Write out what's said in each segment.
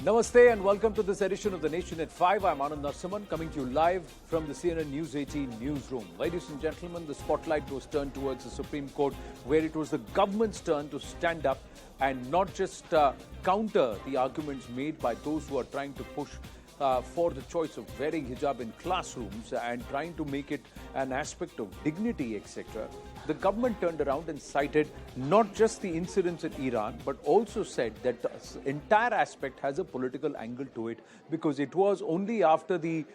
Namaste and welcome to this edition of The Nation at 5. I'm Anand Narasimhan coming to you live from the CNN News 18 newsroom. Ladies and gentlemen, the spotlight was turned towards the Supreme Court, where it was the government's turn to stand up and not just counter the arguments made by those who are trying to push for the choice of wearing hijab in classrooms and trying to make it an aspect of dignity, etc. The government turned around and cited not just the incidents in Iran, but also said that the entire aspect has a political angle to it, because it was only after the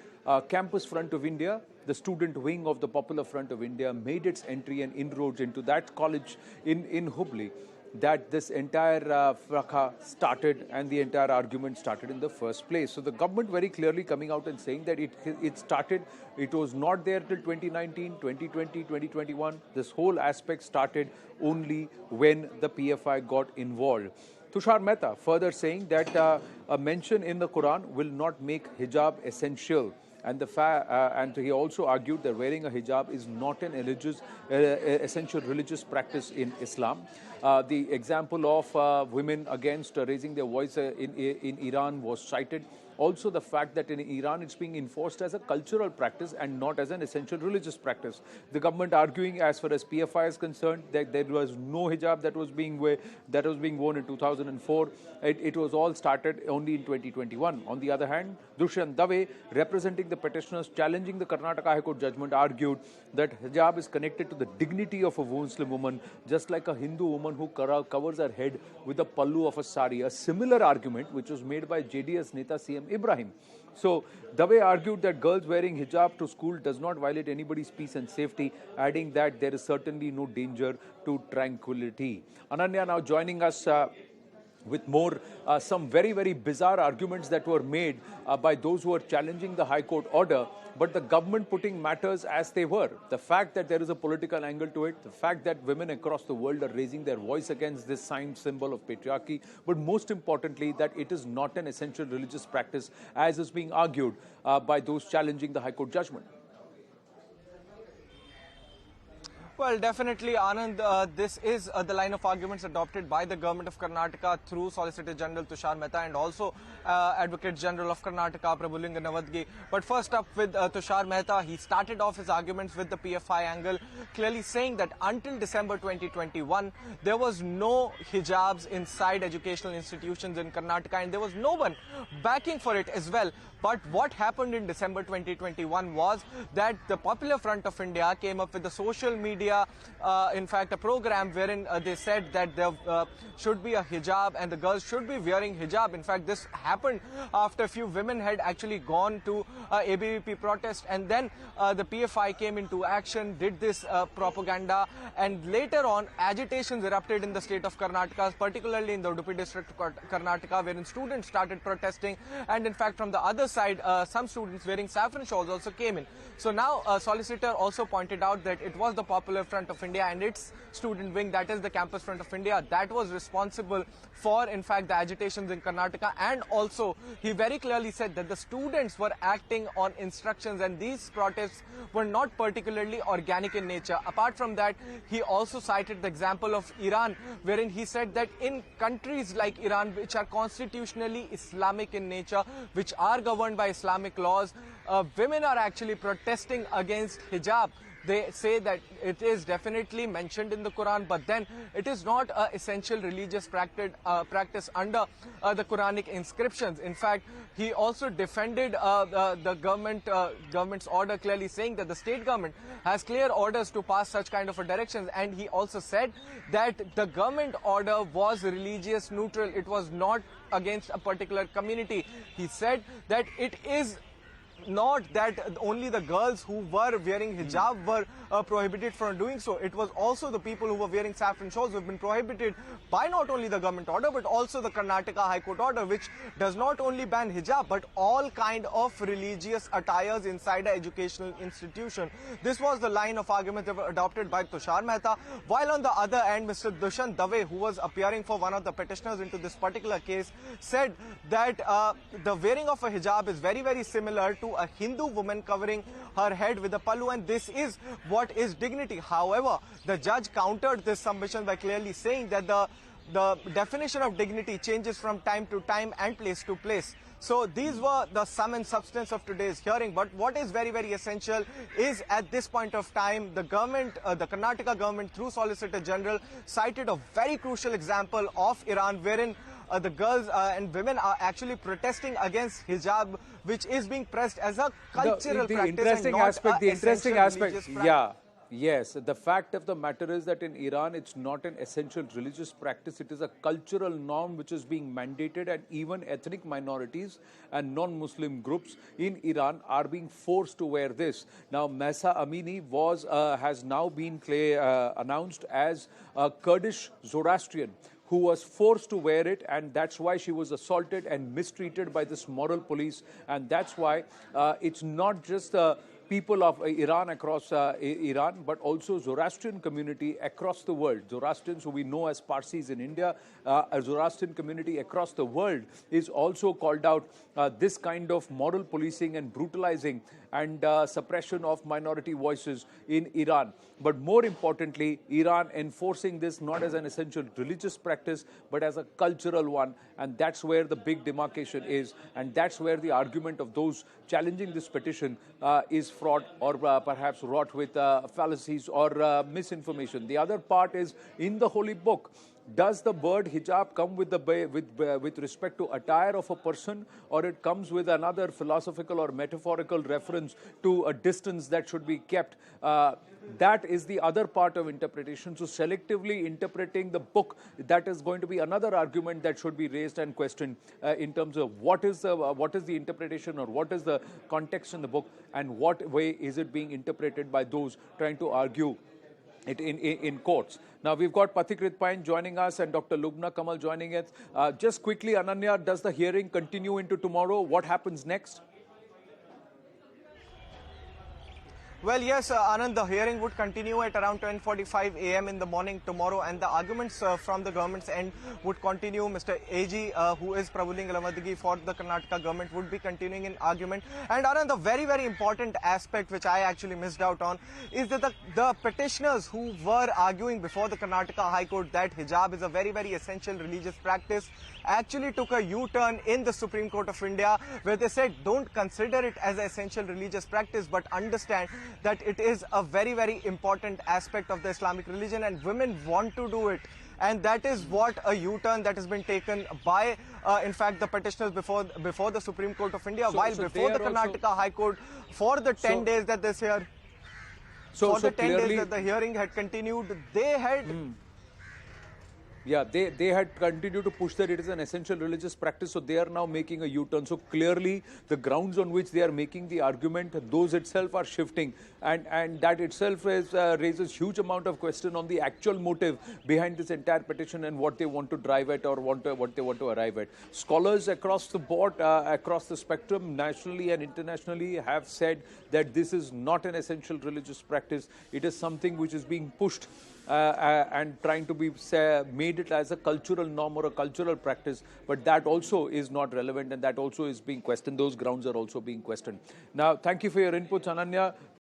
Campus Front of India, the student wing of the Popular Front of India, made its entry and inroads into that college in Hubli, that this entire fracas started and the entire argument started in the first place. So the government very clearly coming out and saying that it was not there till 2019, 2020, 2021. This whole aspect started only when the PFI got involved. Tushar Mehta further saying that a mention in the Quran will not make hijab essential. And he also argued that wearing a hijab is not an essential religious practice in Islam. The example of women against raising their voice in Iran was cited. Also, the fact that in Iran it's being enforced as a cultural practice and not as an essential religious practice. The government arguing, as far as PFI is concerned, that there was no hijab that was being worn in 2004. It was all started only in 2021. On the other hand, Tushar Mehta, representing the petitioners challenging the Karnataka High Court judgment, argued that hijab is connected to the dignity of a Muslim woman, just like a Hindu woman who covers her head with a pallu of a sari. A similar argument which was made by JDS Neta CM Ibrahim. So, Dave argued that girls wearing hijab to school does not violate anybody's peace and safety, adding that there is certainly no danger to tranquility. Ananya now joining us with more some very, very bizarre arguments that were made by those who are challenging the High Court order, but the government putting matters as they were. The fact that there is a political angle to it, the fact that women across the world are raising their voice against this sign symbol of patriarchy, but most importantly that it is not an essential religious practice as is being argued by those challenging the High Court judgment. Well, definitely, Anand, this is the line of arguments adopted by the government of Karnataka through Solicitor General Tushar Mehta and also Advocate General of Karnataka, Prabhulinga Navadgi. But first up with Tushar Mehta, he started off his arguments with the PFI angle, clearly saying that until December 2021, there was no hijabs inside educational institutions in Karnataka and there was no one backing for it as well. But what happened in December 2021 was that the Popular Front of India came up with the social media, in fact, a program wherein they said that there should be a hijab and the girls should be wearing hijab. In fact, this happened after a few women had actually gone to ABVP protest, and then the PFI came into action, did this propaganda, and later on agitations erupted in the state of Karnataka, particularly in the Udupi district of Karnataka, wherein students started protesting, and in fact from the other side, some students wearing saffron shawls also came in. So now solicitor also pointed out that it was the Popular Front of India and its student wing, that is the Campus Front of India, that was responsible for, in fact, the agitations in Karnataka. And also he very clearly said that the students were acting on instructions and these protests were not particularly organic in nature. Apart from that, he also cited the example of Iran, wherein he said that in countries like Iran, which are constitutionally Islamic in nature, which are governed by Islamic laws, women are actually protesting against hijab. They say that it is definitely mentioned in the Quran, but then it is not an essential religious practice under the Quranic inscriptions. In fact, he also defended the government's order, clearly saying that the state government has clear orders to pass such kind of a directions. And he also said that the government order was religious neutral. It was not against a particular community. He said that it is not that only the girls who were wearing hijab were prohibited from doing so. It was also the people who were wearing saffron shawls who have been prohibited by not only the government order but also the Karnataka High Court order, which does not only ban hijab but all kind of religious attires inside an educational institution. This was the line of argument that were adopted by Tushar Mehta, while on the other end, Mr. Dushant Dave, who was appearing for one of the petitioners into this particular case, said that the wearing of a hijab is very, very similar to a Hindu woman covering her head with a pallu, and this is what is dignity. However, the judge countered this submission by clearly saying that the the definition of dignity changes from time to time and place to place. So these were the sum and substance of today's hearing. But what is very, very essential is at this point of time, the government, the Karnataka government through Solicitor General cited a very crucial example of Iran wherein the girls and women are actually protesting against hijab, which is being pressed as a cultural practice and not the a interesting essential aspect, religious practice. yeah. Yes, the fact of the matter is that in Iran, it's not an essential religious practice. It is a cultural norm which is being mandated, and even ethnic minorities and non-Muslim groups in Iran are being forced to wear this. Now, Mahsa Amini has now been announced as a Kurdish Zoroastrian who was forced to wear it, and that's why she was assaulted and mistreated by this moral police. And that's why it's not just people of Iran across Iran, but also Zoroastrian community across the world. Zoroastrians, who we know as Parsis in India, a Zoroastrian community across the world is also called out this kind of moral policing and brutalizing and suppression of minority voices in Iran. But more importantly, Iran enforcing this not as an essential religious practice, but as a cultural one. And that's where the big demarcation is. And that's where the argument of those challenging this petition is fraught or perhaps wrought with fallacies or misinformation. The other part is in the holy book. Does the word hijab come with with respect to attire of a person, or it comes with another philosophical or metaphorical reference to a distance that should be kept? That is the other part of interpretation. So selectively interpreting the book, that is going to be another argument that should be raised and questioned in terms of what is the interpretation or what is the context in the book, and what way is it being interpreted by those trying to argue it in courts. Now, we've got Pathikrit Pain joining us and Dr. Lubna Kamal joining us. Just quickly, Ananya, does the hearing continue into tomorrow? What happens next? Well, yes, Anand, the hearing would continue at around 10:45 a.m. in the morning tomorrow, and the arguments from the government's end would continue. Mr. AG, who is Prabhuling Lamadgi for the Karnataka government, would be continuing in argument. And Anand, the very, very important aspect which I actually missed out on is that the petitioners who were arguing before the Karnataka High Court that hijab is a very, very essential religious practice actually took a U-turn in the Supreme Court of India, where they said don't consider it as an essential religious practice, but understand that it is a very, very important aspect of the Islamic religion and women want to do it. And that is what a U-turn that has been taken by, in fact, the petitioners before the Supreme Court of India, while before the Karnataka High Court for the 10 days that this year, for the 10 days that the hearing had continued, they had... Yeah, they had continued to push that it is an essential religious practice, so they are now making a U-turn. So clearly, the grounds on which they are making the argument, those itself are shifting, and that itself raises huge amount of question on the actual motive behind this entire petition and what they want to drive at or what they want to arrive at. Scholars across the board, across the spectrum, nationally and internationally, have said that this is not an essential religious practice. It is something which is being pushed and trying to be made it as a cultural norm or a cultural practice, but that also is not relevant and that also is being questioned. Those grounds are also being questioned. Now, thank you for your inputs, Ananya.